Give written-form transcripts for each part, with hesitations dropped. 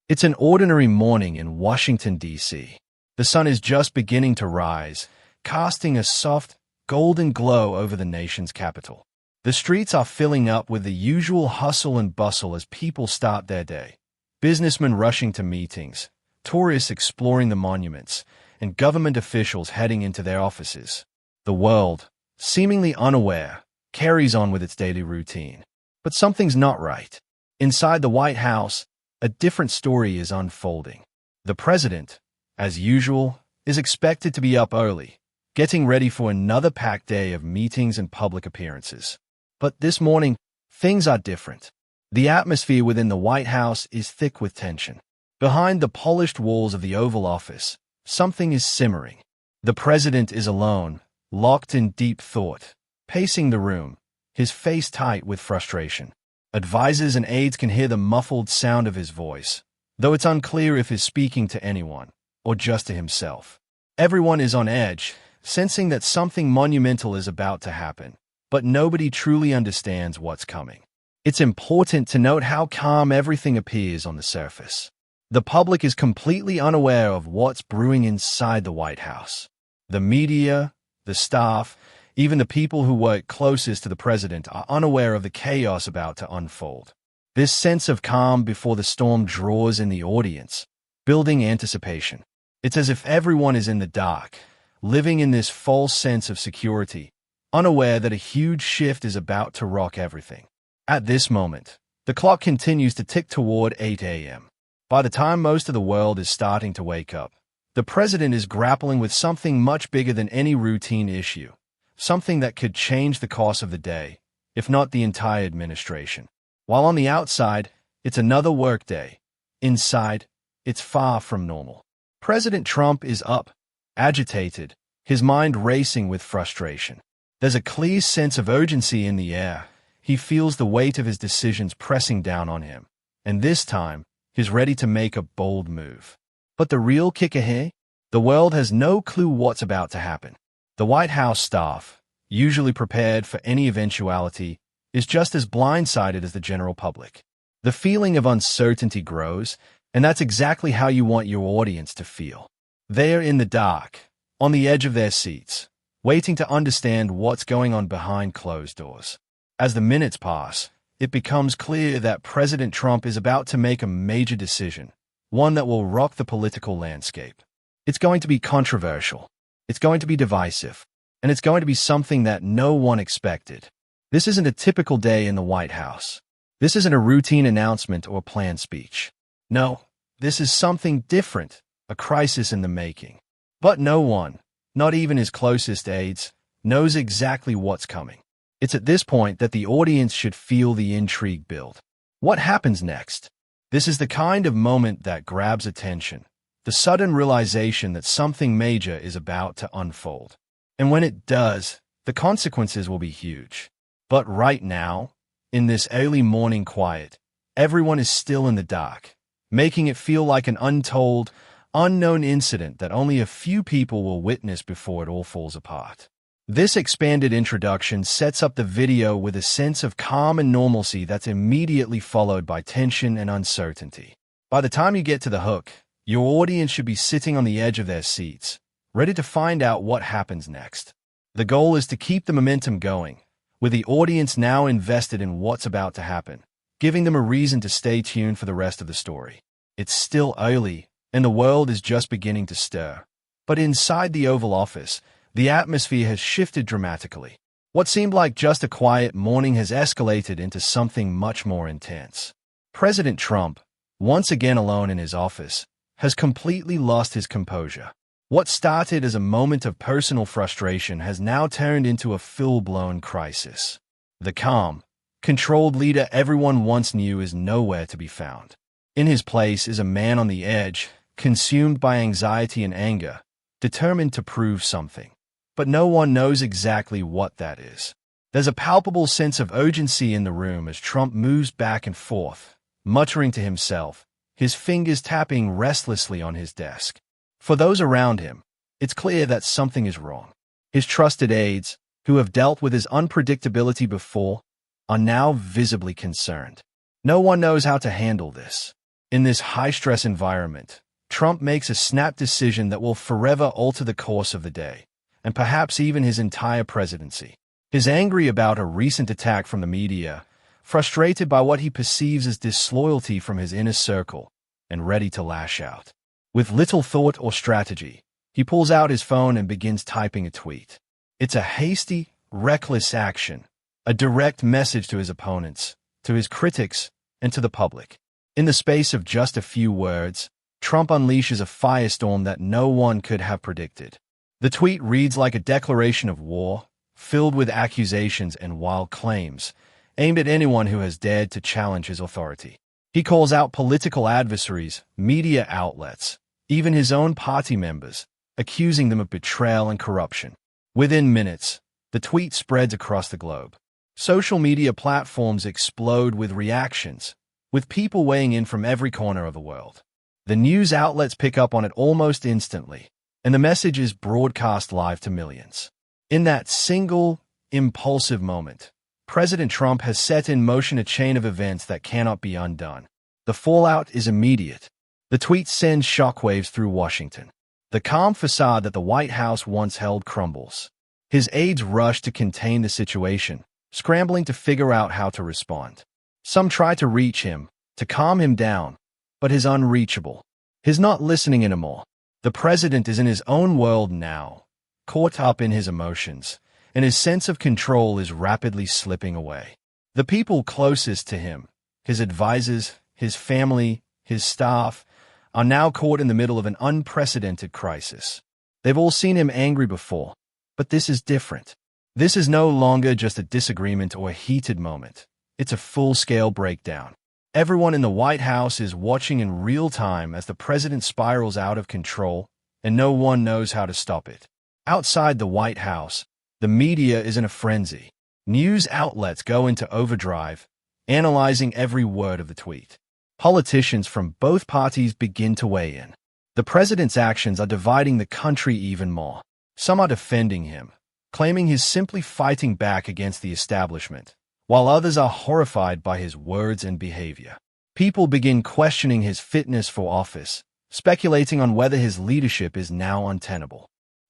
It's an ordinary morning in Washington, D.C. The sun is just beginning to rise, casting a soft, golden glow over the nation's capital. The streets are filling up with the usual hustle and bustle as people start their day. Businessmen rushing to meetings, tourists exploring the monuments, and government officials heading into their offices. The world, seemingly unaware, carries on with its daily routine. But something's not right. Inside the White House, a different story is unfolding. The president, as usual, is expected to be up early, getting ready for another packed day of meetings and public appearances. But this morning, things are different. The atmosphere within the White House is thick with tension. Behind the polished walls of the Oval Office, something is simmering. The president is alone, locked in deep thought, pacing the room, his face tight with frustration. Advisors and aides can hear the muffled sound of his voice, though it's unclear if he's speaking to anyone or just to himself. Everyone is on edge, sensing that something monumental is about to happen, but nobody truly understands what's coming. It's important to note how calm everything appears on the surface. The public is completely unaware of what's brewing inside the White House. The media, the staff, even the people who work closest to the president are unaware of the chaos about to unfold. This sense of calm before the storm draws in the audience, building anticipation. It's as if everyone is in the dark, living in this false sense of security, unaware that a huge shift is about to rock everything. At this moment, the clock continues to tick toward 8 a.m. By the time most of the world is starting to wake up, the president is grappling with something much bigger than any routine issue, something that could change the course of the day, if not the entire administration. While on the outside, it's another workday. Inside, it's far from normal. President Trump is up, agitated, his mind racing with frustration. There's a clear sense of urgency in the air. He feels the weight of his decisions pressing down on him, and this time, he's ready to make a bold move. But the real kicker here? The world has no clue what's about to happen. The White House staff, usually prepared for any eventuality, is just as blindsided as the general public. The feeling of uncertainty grows, and that's exactly how you want your audience to feel. They're in the dark, on the edge of their seats, waiting to understand what's going on behind closed doors. As the minutes pass, it becomes clear that President Trump is about to make a major decision, one that will rock the political landscape. It's going to be controversial, it's going to be divisive, and it's going to be something that no one expected. This isn't a typical day in the White House. This isn't a routine announcement or planned speech. No, this is something different, a crisis in the making. But no one, not even his closest aides, knows exactly what's coming. It's at this point that the audience should feel the intrigue build. What happens next? This is the kind of moment that grabs attention, the sudden realization that something major is about to unfold. And when it does, the consequences will be huge. But right now, in this early morning quiet, everyone is still in the dark, making it feel like an untold, unknown incident that only a few people will witness before it all falls apart. This expanded introduction sets up the video with a sense of calm and normalcy that's immediately followed by tension and uncertainty. By the time you get to the hook, your audience should be sitting on the edge of their seats, ready to find out what happens next. The goal is to keep the momentum going, with the audience now invested in what's about to happen, giving them a reason to stay tuned for the rest of the story. It's still early, and the world is just beginning to stir. But inside the Oval Office, the atmosphere has shifted dramatically. What seemed like just a quiet morning has escalated into something much more intense. President Trump, once again alone in his office, has completely lost his composure. What started as a moment of personal frustration has now turned into a full-blown crisis. The calm, controlled leader everyone once knew is nowhere to be found. In his place is a man on the edge, consumed by anxiety and anger, determined to prove something. But no one knows exactly what that is. There's a palpable sense of urgency in the room as Trump moves back and forth, muttering to himself, his fingers tapping restlessly on his desk. For those around him, it's clear that something is wrong. His trusted aides, who have dealt with his unpredictability before, are now visibly concerned. No one knows how to handle this. In this high-stress environment, Trump makes a snap decision that will forever alter the course of the day, and perhaps even his entire presidency. He's angry about a recent attack from the media, frustrated by what he perceives as disloyalty from his inner circle, and ready to lash out. With little thought or strategy, he pulls out his phone and begins typing a tweet. It's a hasty, reckless action, a direct message to his opponents, to his critics, and to the public. In the space of just a few words, Trump unleashes a firestorm that no one could have predicted. The tweet reads like a declaration of war, filled with accusations and wild claims, aimed at anyone who has dared to challenge his authority. He calls out political adversaries, media outlets, even his own party members, accusing them of betrayal and corruption. Within minutes, the tweet spreads across the globe. Social media platforms explode with reactions, with people weighing in from every corner of the world. The news outlets pick up on it almost instantly, and the message is broadcast live to millions. In that single, impulsive moment, President Trump has set in motion a chain of events that cannot be undone. The fallout is immediate. The tweet sends shockwaves through Washington. The calm facade that the White House once held crumbles. His aides rush to contain the situation, scrambling to figure out how to respond. Some try to reach him, to calm him down, but he's unreachable. He's not listening anymore. The president is in his own world now, caught up in his emotions, and his sense of control is rapidly slipping away. The people closest to him, his advisors, his family, his staff, are now caught in the middle of an unprecedented crisis. They've all seen him angry before, but this is different. This is no longer just a disagreement or a heated moment. It's a full-scale breakdown. Everyone in the White House is watching in real time as the president spirals out of control, and no one knows how to stop it. Outside the White House, the media is in a frenzy. News outlets go into overdrive, analyzing every word of the tweet. Politicians from both parties begin to weigh in. The president's actions are dividing the country even more. Some are defending him, claiming he's simply fighting back against the establishment, while others are horrified by his words and behavior. People begin questioning his fitness for office, speculating on whether his leadership is now untenable.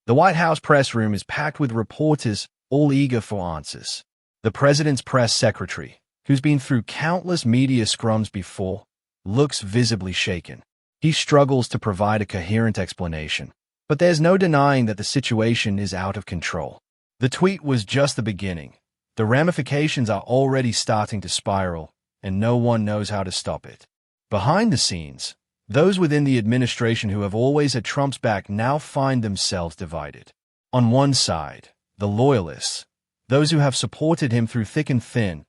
The White House press room is packed with reporters, all eager for answers. The president's press secretary, who's been through countless media scrums before, looks visibly shaken. He struggles to provide a coherent explanation, but there's no denying that the situation is out of control. The tweet was just the beginning. The ramifications are already starting to spiral, and no one knows how to stop it. Behind the scenes, those within the administration who have always had Trump's back now find themselves divided. On one side, the loyalists, those who have supported him through thick and thin,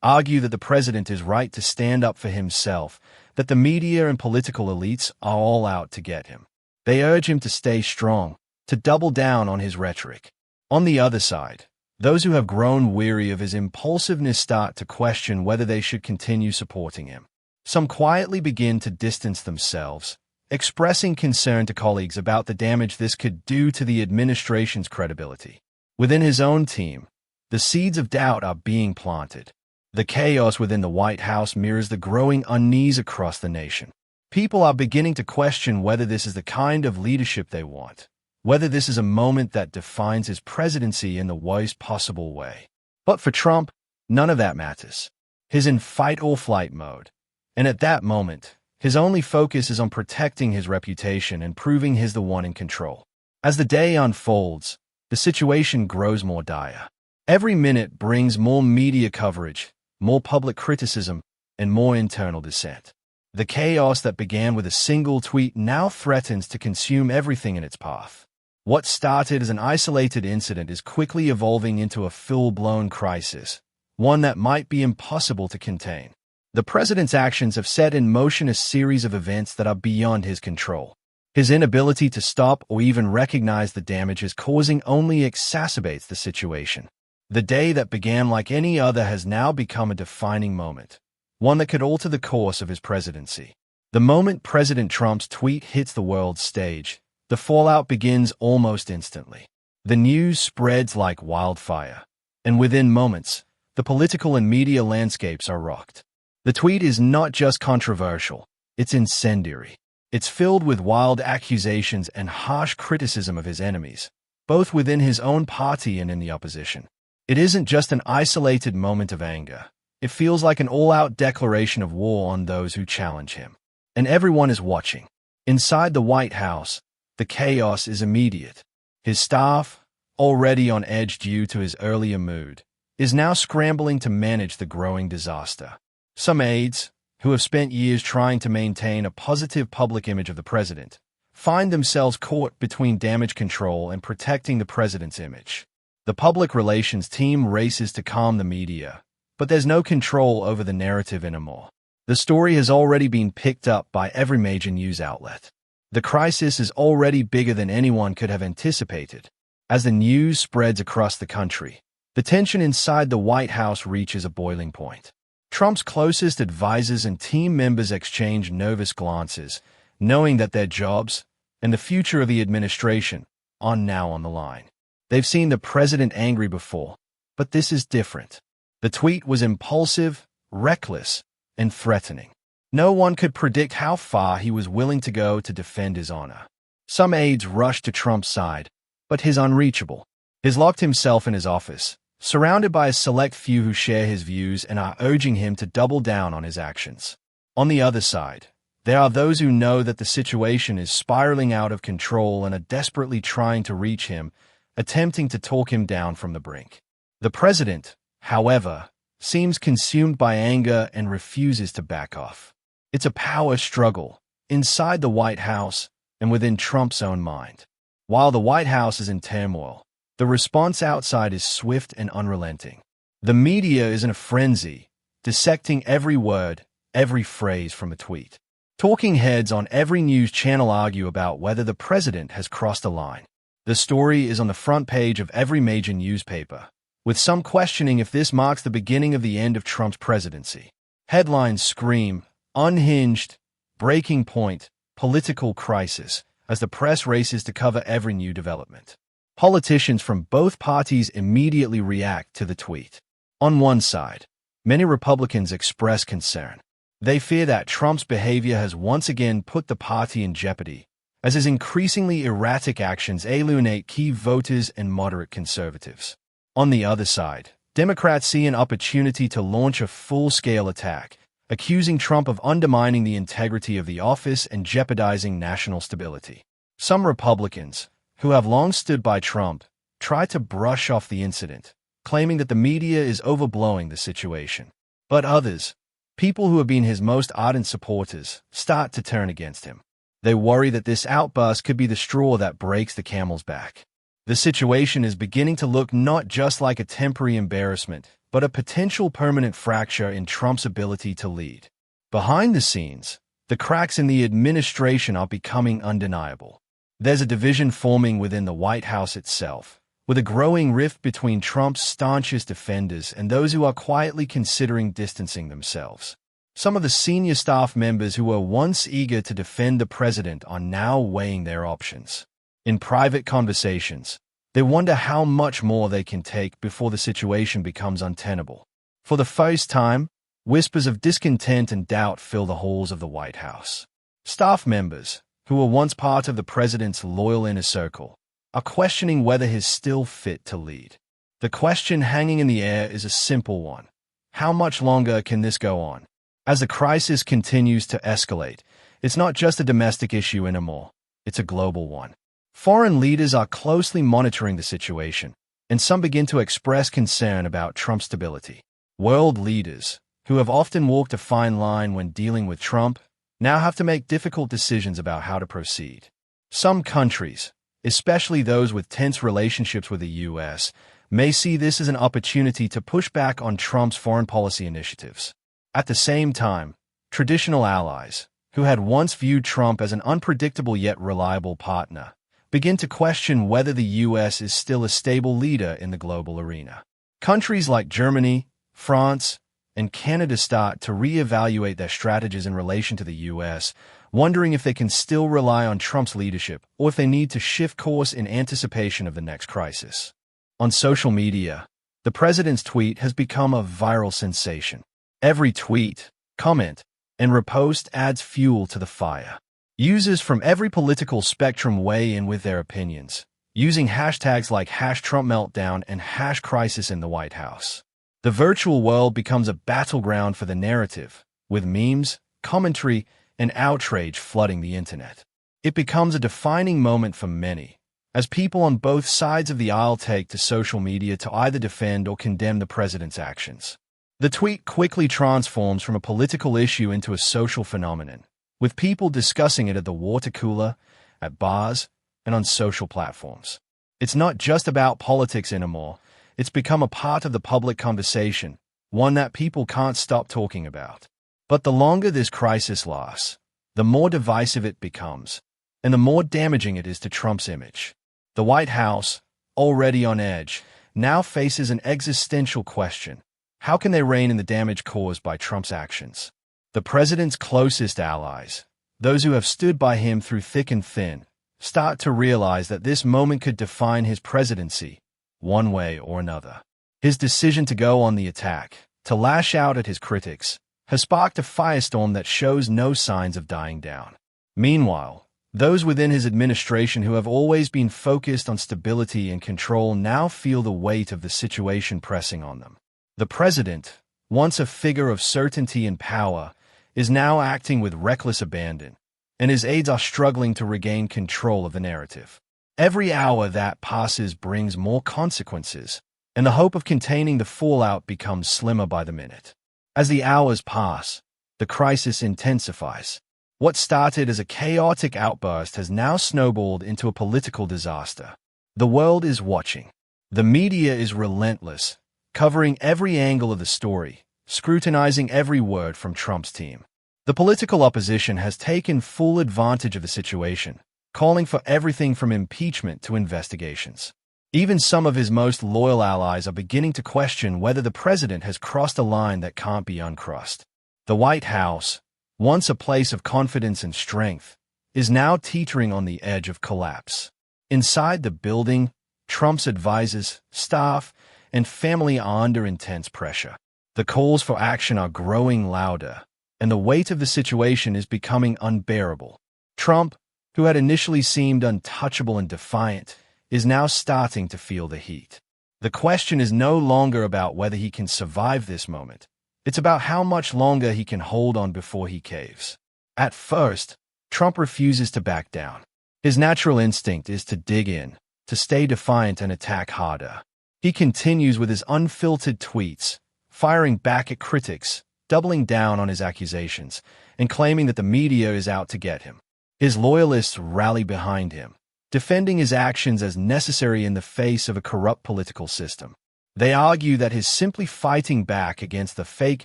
argue that the president is right to stand up for himself, that the media and political elites are all out to get him. They urge him to stay strong, to double down on his rhetoric. On the other side, those who have grown weary of his impulsiveness start to question whether they should continue supporting him. Some quietly begin to distance themselves, expressing concern to colleagues about the damage this could do to the administration's credibility. Within his own team, the seeds of doubt are being planted. The chaos within the White House mirrors the growing unease across the nation. People are beginning to question whether this is the kind of leadership they want, whether this is a moment that defines his presidency in the worst possible way. But for Trump, none of that matters. He's in fight-or-flight mode, and at that moment, his only focus is on protecting his reputation and proving he's the one in control. As the day unfolds, the situation grows more dire. Every minute brings more media coverage, more public criticism, and more internal dissent. The chaos that began with a single tweet now threatens to consume everything in its path. What started as an isolated incident is quickly evolving into a full-blown crisis, one that might be impossible to contain. The president's actions have set in motion a series of events that are beyond his control. His inability to stop or even recognize the damage is causing only exacerbates the situation. The day that began like any other has now become a defining moment, one that could alter the course of his presidency. The moment President Trump's tweet hits the world stage, the fallout begins almost instantly. The news spreads like wildfire, and within moments, the political and media landscapes are rocked. The tweet is not just controversial, It's incendiary. It's filled with wild accusations and harsh criticism of his enemies, both within his own party and in the opposition. It isn't just an isolated moment of anger. It feels like an all-out declaration of war on those who challenge him. And everyone is watching. Inside the White House, the chaos is immediate. His staff, already on edge due to his earlier mood, is now scrambling to manage the growing disaster. Some aides, who have spent years trying to maintain a positive public image of the president, find themselves caught between damage control and protecting the president's image. The public relations team races to calm the media, but there's no control over the narrative anymore. The story has already been picked up by every major news outlet. The crisis is already bigger than anyone could have anticipated. As the news spreads across the country, the tension inside the White House reaches a boiling point. Trump's closest advisors and team members exchange nervous glances, knowing that their jobs and the future of the administration are now on the line. They've seen the president angry before, but this is different. The tweet was impulsive, reckless, and threatening. No one could predict how far he was willing to go to defend his honor. Some aides rushed to Trump's side, but he's unreachable. He's locked himself in his office, surrounded by a select few who share his views and are urging him to double down on his actions. On the other side, there are those who know that the situation is spiraling out of control and are desperately trying to reach him, attempting to talk him down from the brink. The president, however, seems consumed by anger and refuses to back off. It's a power struggle inside the White House and within Trump's own mind. While the White House is in turmoil, the response outside is swift and unrelenting. The media is in a frenzy, dissecting every word, every phrase from a tweet. Talking heads on every news channel argue about whether the president has crossed a line. The story is on the front page of every major newspaper, with some questioning if this marks the beginning of the end of Trump's presidency. Headlines scream, unhinged, breaking point, political crisis, as the press races to cover every new development. Politicians from both parties immediately react to the tweet. On one side, many Republicans express concern. They fear that Trump's behavior has once again put the party in jeopardy, as his increasingly erratic actions alienate key voters and moderate conservatives. On the other side, Democrats see an opportunity to launch a full-scale attack, accusing Trump of undermining the integrity of the office and jeopardizing national stability. Some Republicans, who have long stood by Trump, try to brush off the incident, claiming that the media is overblowing the situation. But others, people who have been his most ardent supporters, start to turn against him. They worry that this outburst could be the straw that breaks the camel's back. The situation is beginning to look not just like a temporary embarrassment, but a potential permanent fracture in Trump's ability to lead. Behind the scenes, the cracks in the administration are becoming undeniable. There's a division forming within the White House itself, with a growing rift between Trump's staunchest defenders and those who are quietly considering distancing themselves. Some of the senior staff members who were once eager to defend the president are now weighing their options. In private conversations, they wonder how much more they can take before the situation becomes untenable. For the first time, whispers of discontent and doubt fill the halls of the White House. Staff members, who were once part of the president's loyal inner circle, are questioning whether he's still fit to lead. The question hanging in the air is a simple one. How much longer can this go on? As the crisis continues to escalate, it's not just a domestic issue anymore, it's a global one. Foreign leaders are closely monitoring the situation, and some begin to express concern about Trump's stability. World leaders, who have often walked a fine line when dealing with Trump, now have to make difficult decisions about how to proceed. Some countries, especially those with tense relationships with the U.S., may see this as an opportunity to push back on Trump's foreign policy initiatives. At the same time, traditional allies, who had once viewed Trump as an unpredictable yet reliable partner, begin to question whether the U.S. is still a stable leader in the global arena. Countries like Germany, France, and Canada start to re-evaluate their strategies in relation to the U.S., wondering if they can still rely on Trump's leadership or if they need to shift course in anticipation of the next crisis. On social media, the president's tweet has become a viral sensation. Every tweet, comment, and repost adds fuel to the fire. Users from every political spectrum weigh in with their opinions, using hashtags like #TrumpMeltdown and #Crisis in the White House. The virtual world becomes a battleground for the narrative, with memes, commentary, and outrage flooding the internet. It becomes a defining moment for many, as people on both sides of the aisle take to social media to either defend or condemn the president's actions. The tweet quickly transforms from a political issue into a social phenomenon, with people discussing it at the water cooler, at bars, and on social platforms. It's not just about politics anymore. It's become a part of the public conversation, one that people can't stop talking about. But the longer this crisis lasts, the more divisive it becomes, and the more damaging it is to Trump's image. The White House, already on edge, now faces an existential question. How can they rein in the damage caused by Trump's actions? The president's closest allies, those who have stood by him through thick and thin, start to realize that this moment could define his presidency, one way or another. His decision to go on the attack, to lash out at his critics, has sparked a firestorm that shows no signs of dying down. Meanwhile, those within his administration who have always been focused on stability and control now feel the weight of the situation pressing on them. The president, once a figure of certainty and power, is now acting with reckless abandon, and his aides are struggling to regain control of the narrative. Every hour that passes brings more consequences, and the hope of containing the fallout becomes slimmer by the minute. As the hours pass, the crisis intensifies. What started as a chaotic outburst has now snowballed into a political disaster. The world is watching. The media is relentless, covering every angle of the story, scrutinizing every word from Trump's team. The political opposition has taken full advantage of the situation, calling for everything from impeachment to investigations. Even some of his most loyal allies are beginning to question whether the president has crossed a line that can't be uncrossed. The White House, once a place of confidence and strength, is now teetering on the edge of collapse. Inside the building, Trump's advisors, staff, and family are under intense pressure. The calls for action are growing louder, and the weight of the situation is becoming unbearable. Trump, who had initially seemed untouchable and defiant, is now starting to feel the heat. The question is no longer about whether he can survive this moment. It's about how much longer he can hold on before he caves. At first, Trump refuses to back down. His natural instinct is to dig in, to stay defiant and attack harder. He continues with his unfiltered tweets, firing back at critics, doubling down on his accusations, and claiming that the media is out to get him. His loyalists rally behind him, defending his actions as necessary in the face of a corrupt political system. They argue that he's simply fighting back against the fake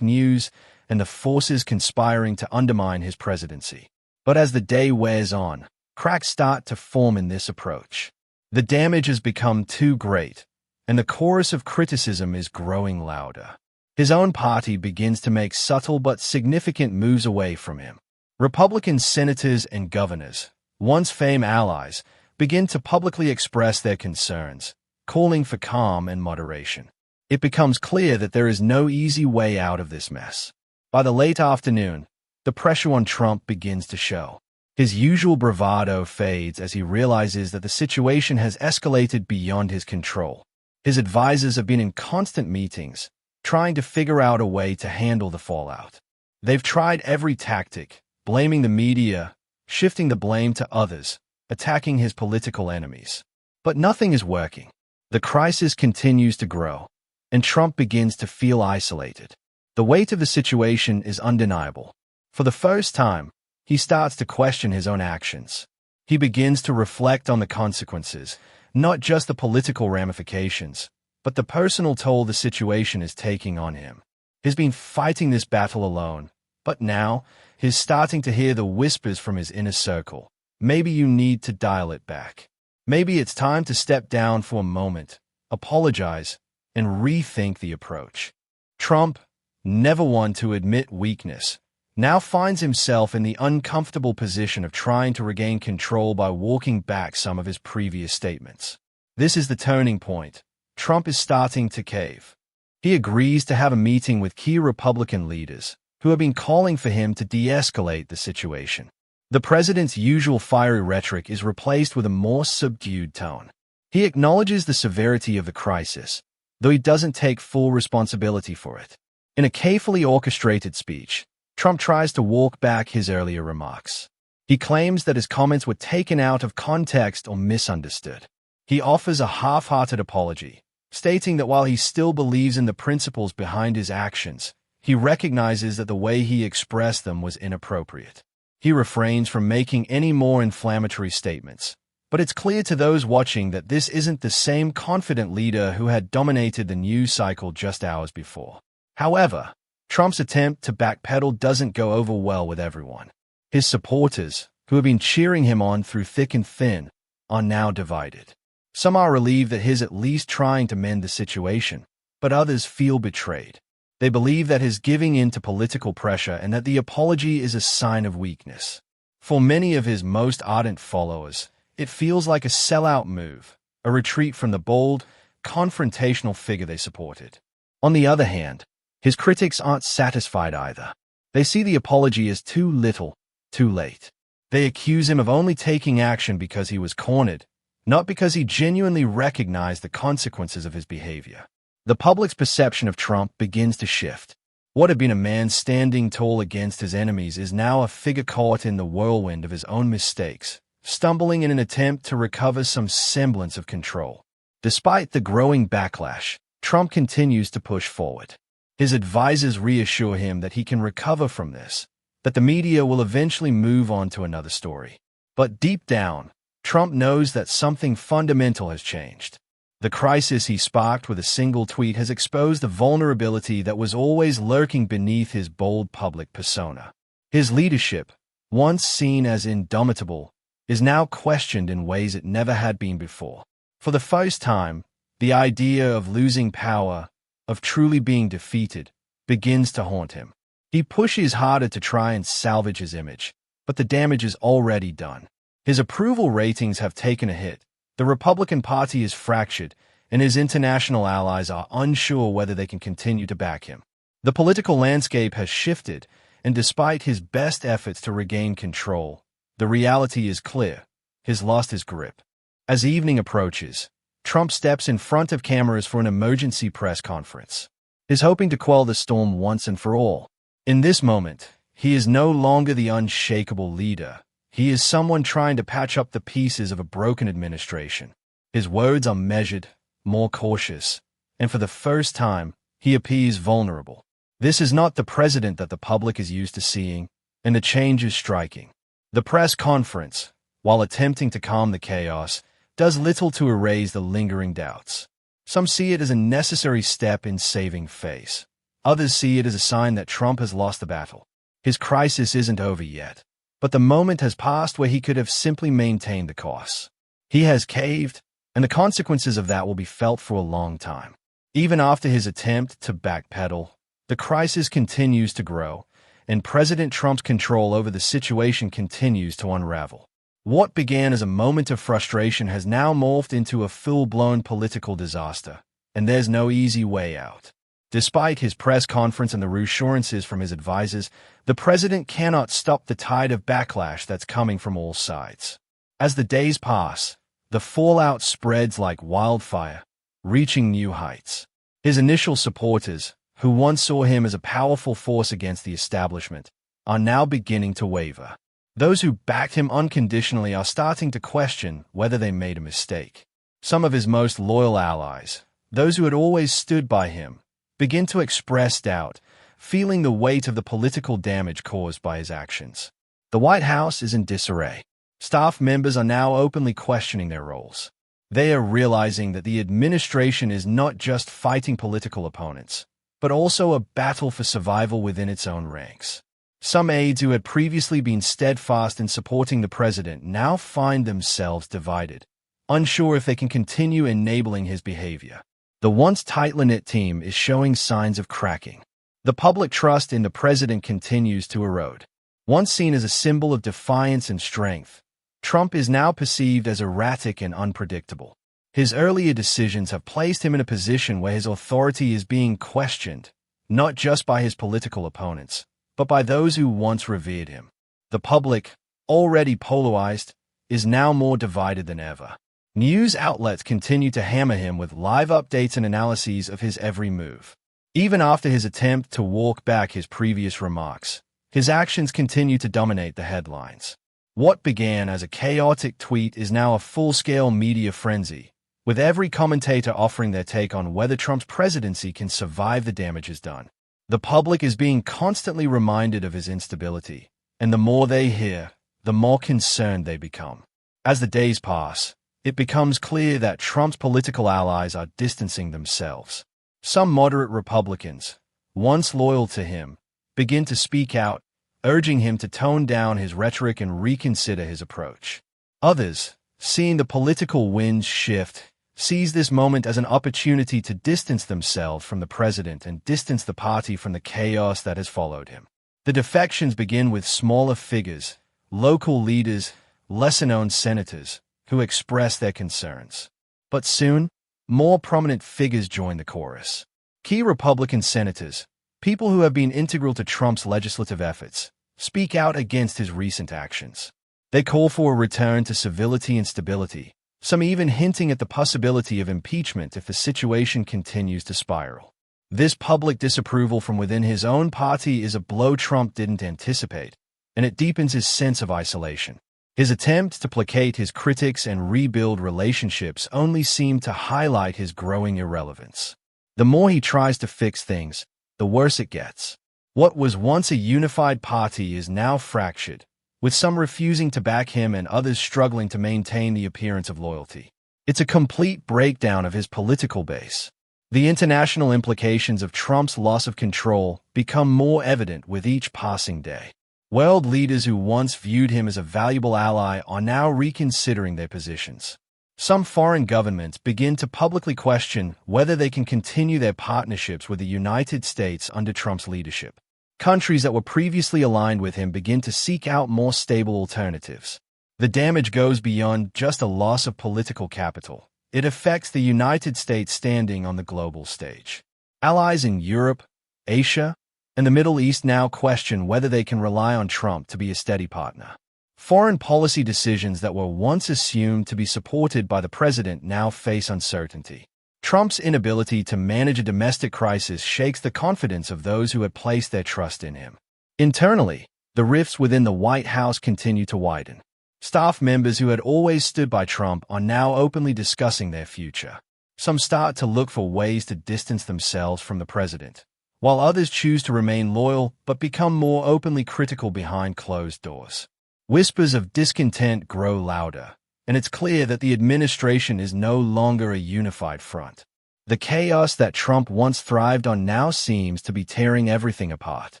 news and the forces conspiring to undermine his presidency. But as the day wears on, cracks start to form in this approach. The damage has become too great, and the chorus of criticism is growing louder. His own party begins to make subtle but significant moves away from him. Republican senators and governors, once famed allies, begin to publicly express their concerns, calling for calm and moderation. It becomes clear that there is no easy way out of this mess. By the late afternoon, the pressure on Trump begins to show. His usual bravado fades as he realizes that the situation has escalated beyond his control. His advisors have been in constant meetings, trying to figure out a way to handle the fallout. They've tried every tactic, blaming the media, shifting the blame to others, attacking his political enemies. But nothing is working. The crisis continues to grow, and Trump begins to feel isolated. The weight of the situation is undeniable. For the first time, he starts to question his own actions. He begins to reflect on the consequences, not just the political ramifications, but the personal toll the situation is taking on him. He's been fighting this battle alone, but now he's starting to hear the whispers from his inner circle. Maybe you need to dial it back. Maybe it's time to step down for a moment, apologize, and rethink the approach. Trump, never one to admit weakness, now finds himself in the uncomfortable position of trying to regain control by walking back some of his previous statements. This is the turning point. Trump is starting to cave. He agrees to have a meeting with key Republican leaders, who have been calling for him to de-escalate the situation. The president's usual fiery rhetoric is replaced with a more subdued tone. He acknowledges the severity of the crisis, though he doesn't take full responsibility for it. In a carefully orchestrated speech, Trump tries to walk back his earlier remarks. He claims that his comments were taken out of context or misunderstood. He offers a half-hearted apology, stating that while he still believes in the principles behind his actions, he recognizes that the way he expressed them was inappropriate. He refrains from making any more inflammatory statements, but it's clear to those watching that this isn't the same confident leader who had dominated the news cycle just hours before. However, Trump's attempt to backpedal doesn't go over well with everyone. His supporters, who have been cheering him on through thick and thin, are now divided. Some are relieved that he's at least trying to mend the situation, but others feel betrayed. They believe that he's giving in to political pressure and that the apology is a sign of weakness. For many of his most ardent followers, it feels like a sellout move, a retreat from the bold, confrontational figure they supported. On the other hand, his critics aren't satisfied either. They see the apology as too little, too late. They accuse him of only taking action because he was cornered, not because he genuinely recognized the consequences of his behavior. The public's perception of Trump begins to shift. What had been a man standing tall against his enemies is now a figure caught in the whirlwind of his own mistakes, stumbling in an attempt to recover some semblance of control. Despite the growing backlash, Trump continues to push forward. His advisors reassure him that he can recover from this, that the media will eventually move on to another story. But deep down, Trump knows that something fundamental has changed. The crisis he sparked with a single tweet has exposed the vulnerability that was always lurking beneath his bold public persona. His leadership, once seen as indomitable, is now questioned in ways it never had been before. For the first time, the idea of losing power, of truly being defeated, begins to haunt him. He pushes harder to try and salvage his image, but the damage is already done. His approval ratings have taken a hit. The Republican Party is fractured, and his international allies are unsure whether they can continue to back him. The political landscape has shifted, and despite his best efforts to regain control, the reality is clear. He's lost his grip. As evening approaches, Trump steps in front of cameras for an emergency press conference. He's hoping to quell the storm once and for all. In this moment, he is no longer the unshakable leader. He is someone trying to patch up the pieces of a broken administration. His words are measured, more cautious, and for the first time, he appears vulnerable. This is not the president that the public is used to seeing, and the change is striking. The press conference, while attempting to calm the chaos, does little to erase the lingering doubts. Some see it as a necessary step in saving face. Others see it as a sign that Trump has lost the battle. His crisis isn't over yet, but the moment has passed where he could have simply maintained the course. He has caved, and the consequences of that will be felt for a long time. Even after his attempt to backpedal, the crisis continues to grow, and President Trump's control over the situation continues to unravel. What began as a moment of frustration has now morphed into a full-blown political disaster, and there's no easy way out. Despite his press conference and the reassurances from his advisors, the president cannot stop the tide of backlash that's coming from all sides. As the days pass, the fallout spreads like wildfire, reaching new heights. His initial supporters, who once saw him as a powerful force against the establishment, are now beginning to waver. Those who backed him unconditionally are starting to question whether they made a mistake. Some of his most loyal allies, those who had always stood by him, begin to express doubt, feeling the weight of the political damage caused by his actions. The White House is in disarray. Staff members are now openly questioning their roles. They are realizing that the administration is not just fighting political opponents, but also a battle for survival within its own ranks. Some aides who had previously been steadfast in supporting the president now find themselves divided, unsure if they can continue enabling his behavior. The once tightly knit team is showing signs of cracking. The public trust in the president continues to erode. Once seen as a symbol of defiance and strength, Trump is now perceived as erratic and unpredictable. His earlier decisions have placed him in a position where his authority is being questioned, not just by his political opponents, but by those who once revered him. The public, already polarized, is now more divided than ever. News outlets continue to hammer him with live updates and analyses of his every move. Even after his attempt to walk back his previous remarks, his actions continue to dominate the headlines. What began as a chaotic tweet is now a full-scale media frenzy, with every commentator offering their take on whether Trump's presidency can survive the damages done. The public is being constantly reminded of his instability, and the more they hear, the more concerned they become. As the days pass, it becomes clear that Trump's political allies are distancing themselves. Some moderate Republicans, once loyal to him, begin to speak out, urging him to tone down his rhetoric and reconsider his approach. Others, seeing the political winds shift, seize this moment as an opportunity to distance themselves from the president and distance the party from the chaos that has followed him. The defections begin with smaller figures, local leaders, lesser-known senators, who express their concerns. But soon, more prominent figures join the chorus. Key Republican senators, people who have been integral to Trump's legislative efforts, speak out against his recent actions. They call for a return to civility and stability, some even hinting at the possibility of impeachment if the situation continues to spiral. This public disapproval from within his own party is a blow Trump didn't anticipate, and it deepens his sense of isolation. His attempts to placate his critics and rebuild relationships only seem to highlight his growing irrelevance. The more he tries to fix things, the worse it gets. What was once a unified party is now fractured, with some refusing to back him and others struggling to maintain the appearance of loyalty. It's a complete breakdown of his political base. The international implications of Trump's loss of control become more evident with each passing day. World leaders who once viewed him as a valuable ally are now reconsidering their positions. Some foreign governments begin to publicly question whether they can continue their partnerships with the United States under Trump's leadership. Countries that were previously aligned with him begin to seek out more stable alternatives. The damage goes beyond just a loss of political capital. It affects the United States' standing on the global stage. Allies in Europe, Asia, and the Middle East now question whether they can rely on Trump to be a steady partner. Foreign policy decisions that were once assumed to be supported by the president now face uncertainty. Trump's inability to manage a domestic crisis shakes the confidence of those who had placed their trust in him. Internally, the rifts within the White House continue to widen. Staff members who had always stood by Trump are now openly discussing their future. Some start to look for ways to distance themselves from the president, while others choose to remain loyal but become more openly critical behind closed doors. Whispers of discontent grow louder, and it's clear that the administration is no longer a unified front. The chaos that Trump once thrived on now seems to be tearing everything apart.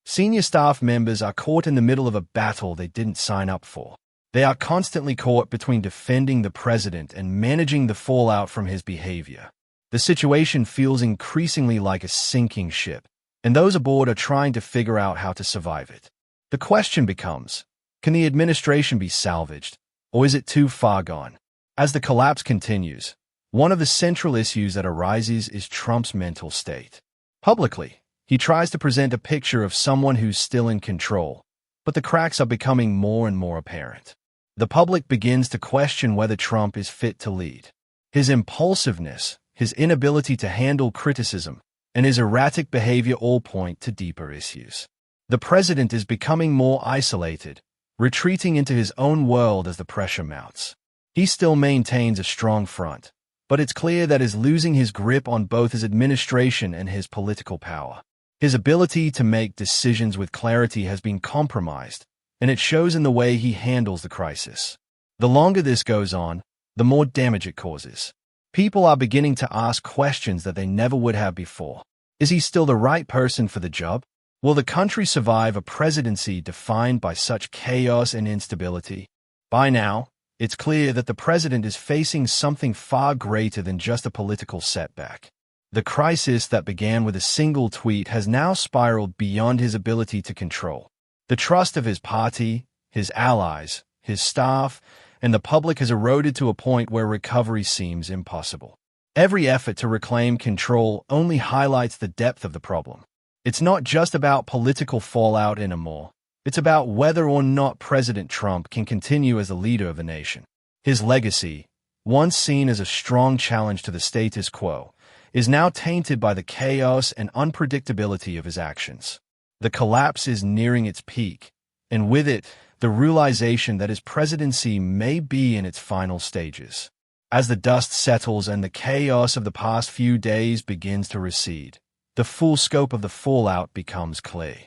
Senior staff members are caught in the middle of a battle they didn't sign up for. They are constantly caught between defending the president and managing the fallout from his behavior. The situation feels increasingly like a sinking ship, and those aboard are trying to figure out how to survive it. The question becomes, can the administration be salvaged, or is it too far gone? As the collapse continues, one of the central issues that arises is Trump's mental state. Publicly, he tries to present a picture of someone who's still in control, but the cracks are becoming more and more apparent. The public begins to question whether Trump is fit to lead. His impulsiveness, his inability to handle criticism, and his erratic behavior all point to deeper issues. The president is becoming more isolated, retreating into his own world as the pressure mounts. He still maintains a strong front, but it's clear that he's losing his grip on both his administration and his political power. His ability to make decisions with clarity has been compromised, and it shows in the way he handles the crisis. The longer this goes on, the more damage it causes. People are beginning to ask questions that they never would have before. Is he still the right person for the job? Will the country survive a presidency defined by such chaos and instability? By now, it's clear that the president is facing something far greater than just a political setback. The crisis that began with a single tweet has now spiraled beyond his ability to control. The trust of his party, his allies, his staff, and the public has eroded to a point where recovery seems impossible. Every effort to reclaim control only highlights the depth of the problem. It's not just about political fallout anymore. It's about whether or not President Trump can continue as the leader of the nation. His legacy, once seen as a strong challenge to the status quo, is now tainted by the chaos and unpredictability of his actions. The collapse is nearing its peak, and with it, the realization that his presidency may be in its final stages. As the dust settles and the chaos of the past few days begins to recede, the full scope of the fallout becomes clear.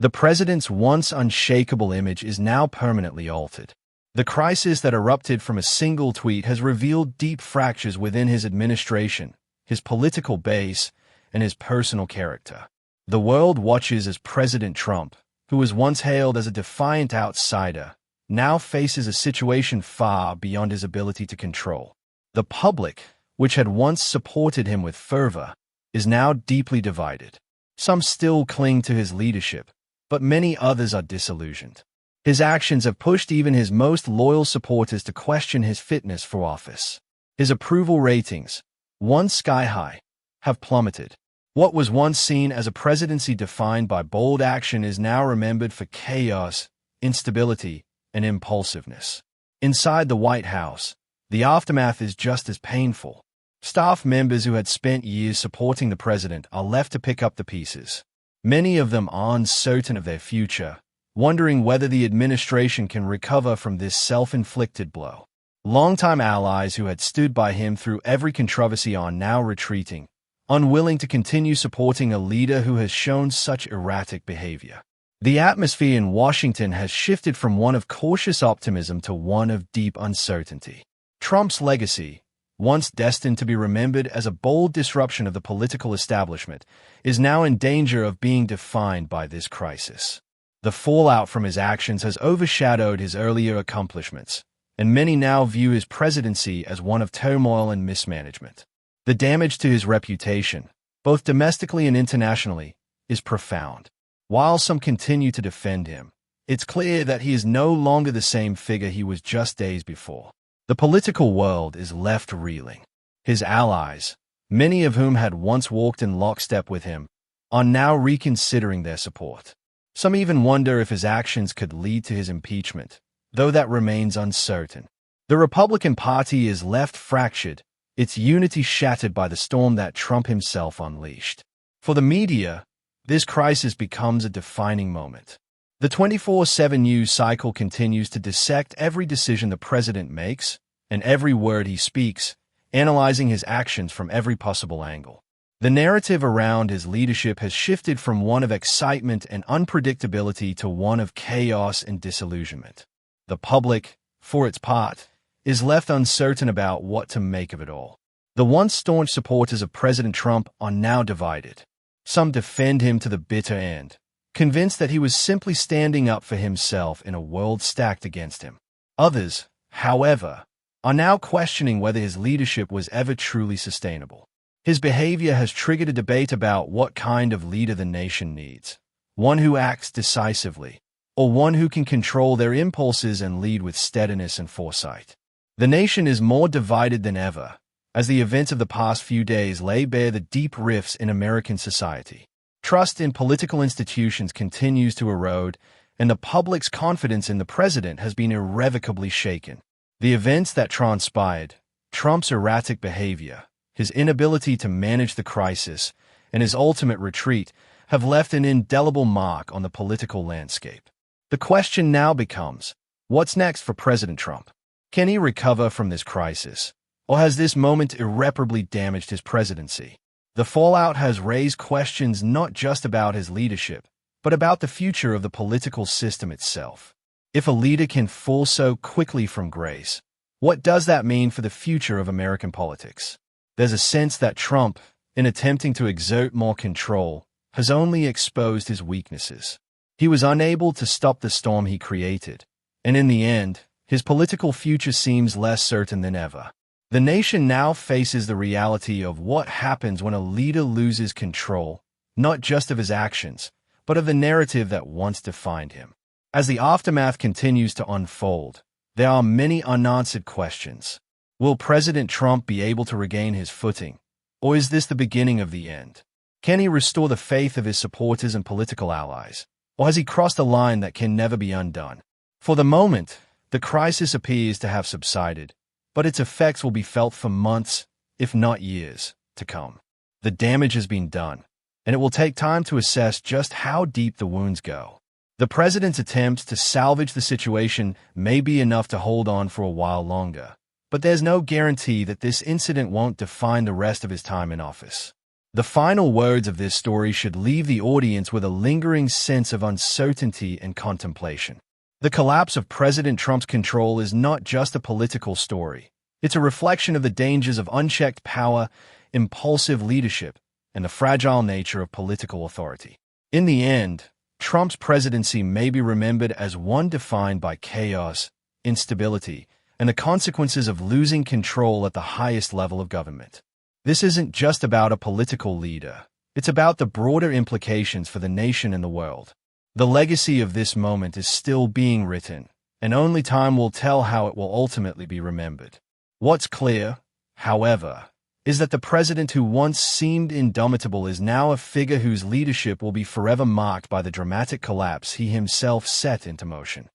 The president's once unshakable image is now permanently altered. The crisis that erupted from a single tweet has revealed deep fractures within his administration, his political base, and his personal character. The world watches as President Trump, who was once hailed as a defiant outsider, now faces a situation far beyond his ability to control. The public, which had once supported him with fervor, is now deeply divided. Some still cling to his leadership, but many others are disillusioned. His actions have pushed even his most loyal supporters to question his fitness for office. His approval ratings, once sky-high, have plummeted. What was once seen as a presidency defined by bold action is now remembered for chaos, instability, and impulsiveness. Inside the White House, the aftermath is just as painful. Staff members who had spent years supporting the president are left to pick up the pieces. Many of them are uncertain of their future, wondering whether the administration can recover from this self-inflicted blow. Longtime allies who had stood by him through every controversy are now retreating, unwilling to continue supporting a leader who has shown such erratic behavior. The atmosphere in Washington has shifted from one of cautious optimism to one of deep uncertainty. Trump's legacy, once destined to be remembered as a bold disruption of the political establishment, is now in danger of being defined by this crisis. The fallout from his actions has overshadowed his earlier accomplishments, and many now view his presidency as one of turmoil and mismanagement. The damage to his reputation, both domestically and internationally, is profound. While some continue to defend him, it's clear that he is no longer the same figure he was just days before. The political world is left reeling. His allies, many of whom had once walked in lockstep with him, are now reconsidering their support. Some even wonder if his actions could lead to his impeachment, though that remains uncertain. The Republican Party is left fractured, its unity shattered by the storm that Trump himself unleashed. For the media, this crisis becomes a defining moment. The 24/7 news cycle continues to dissect every decision the president makes and every word he speaks, analyzing his actions from every possible angle. The narrative around his leadership has shifted from one of excitement and unpredictability to one of chaos and disillusionment. The public, for its part, is left uncertain about what to make of it all. The once staunch supporters of President Trump are now divided. Some defend him to the bitter end, convinced that he was simply standing up for himself in a world stacked against him. Others, however, are now questioning whether his leadership was ever truly sustainable. His behavior has triggered a debate about what kind of leader the nation needs: one who acts decisively, or one who can control their impulses and lead with steadiness and foresight. The nation is more divided than ever, as the events of the past few days lay bare the deep rifts in American society. Trust in political institutions continues to erode, and the public's confidence in the president has been irrevocably shaken. The events that transpired, Trump's erratic behavior, his inability to manage the crisis, and his ultimate retreat, have left an indelible mark on the political landscape. The question now becomes, what's next for President Trump? Can he recover from this crisis, or has this moment irreparably damaged his presidency? The fallout has raised questions not just about his leadership, but about the future of the political system itself. If a leader can fall so quickly from grace, what does that mean for the future of American politics? There's a sense that Trump, in attempting to exert more control, has only exposed his weaknesses. He was unable to stop the storm he created, and in the end, his political future seems less certain than ever. The nation now faces the reality of what happens when a leader loses control, not just of his actions, but of the narrative that once defined him. As the aftermath continues to unfold, there are many unanswered questions. Will President Trump be able to regain his footing, or is this the beginning of the end? Can he restore the faith of his supporters and political allies? Or has he crossed a line that can never be undone? For the moment, the crisis appears to have subsided, but its effects will be felt for months, if not years, to come. The damage has been done, and it will take time to assess just how deep the wounds go. The president's attempts to salvage the situation may be enough to hold on for a while longer, but there's no guarantee that this incident won't define the rest of his time in office. The final words of this story should leave the audience with a lingering sense of uncertainty and contemplation. The collapse of President Trump's control is not just a political story. It's a reflection of the dangers of unchecked power, impulsive leadership, and the fragile nature of political authority. In the end, Trump's presidency may be remembered as one defined by chaos, instability, and the consequences of losing control at the highest level of government. This isn't just about a political leader. It's about the broader implications for the nation and the world. The legacy of this moment is still being written, and only time will tell how it will ultimately be remembered. What's clear, however, is that the president who once seemed indomitable is now a figure whose leadership will be forever marked by the dramatic collapse he himself set into motion.